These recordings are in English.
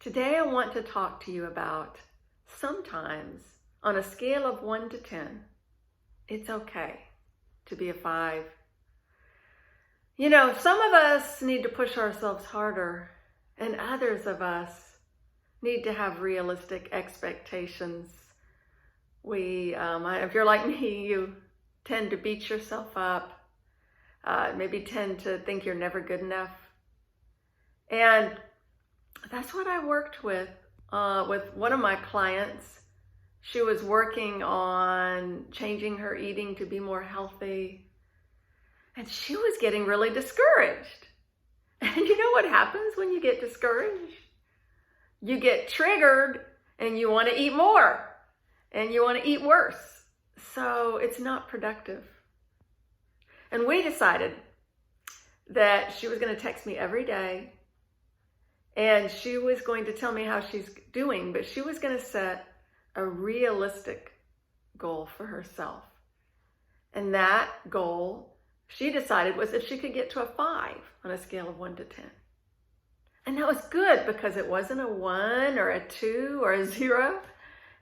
Today I want to talk to you about sometimes on a scale of 1 to 10, it's okay to be a 5. You know, some of us need to push ourselves harder, and others of us need to have realistic expectations. If you're like me, you tend to beat yourself up, maybe tend to think you're never good enough. And that's what I worked with one of my clients. She was working on changing her eating to be more healthy, and she was getting really discouraged. And you know what happens when you get discouraged? You get triggered and you want to eat more and you want to eat worse. So it's not productive. And we decided that she was going to text me every day, and she was going to tell me how she's doing, but she was going to set a realistic goal for herself. And that goal, she decided, was if she could get to a 5 on a scale of 1 to 10. And that was good because it wasn't a 1 or a 2 or a 0.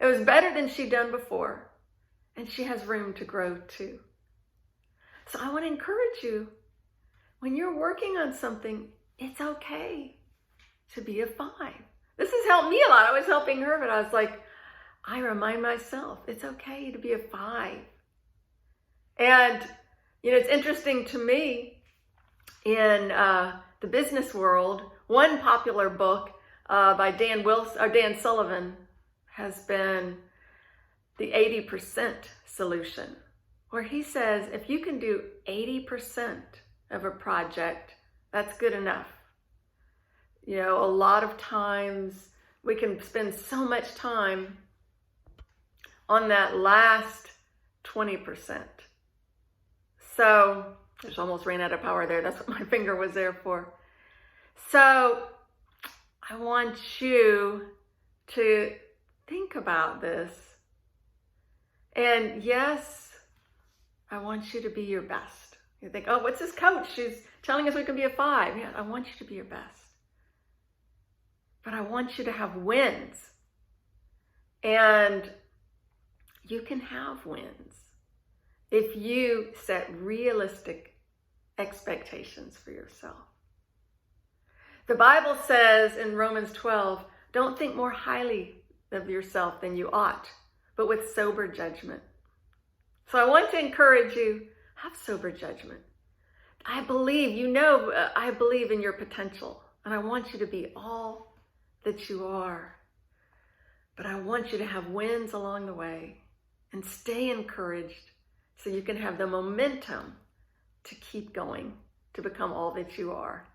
It was better than she'd done before. And she has room to grow too. So I want to encourage you, when you're working on something, it's okay to be a 5. This has helped me a lot. I was helping her, but I was like, I remind myself, it's okay to be a 5. And, you know, it's interesting to me in the business world, one popular book by Dan Sullivan has been The 80% Solution, where he says if you can do 80% of a project, that's good enough. You know, a lot of times we can spend so much time on that last 20%. So I just almost ran out of power there. That's what my finger was there for. So I want you to think about this. And yes, I want you to be your best. You think, oh, what's this coach? She's telling us we can be a 5. Yeah, I want you to be your best. But I want you to have wins. And you can have wins if you set realistic expectations for yourself. The Bible says in Romans 12, don't think more highly of yourself than you ought, but with sober judgment. So I want to encourage you, have sober judgment. I believe in your potential, and I want you to be all that you are. But I want you to have wins along the way and stay encouraged so you can have the momentum to keep going, to become all that you are.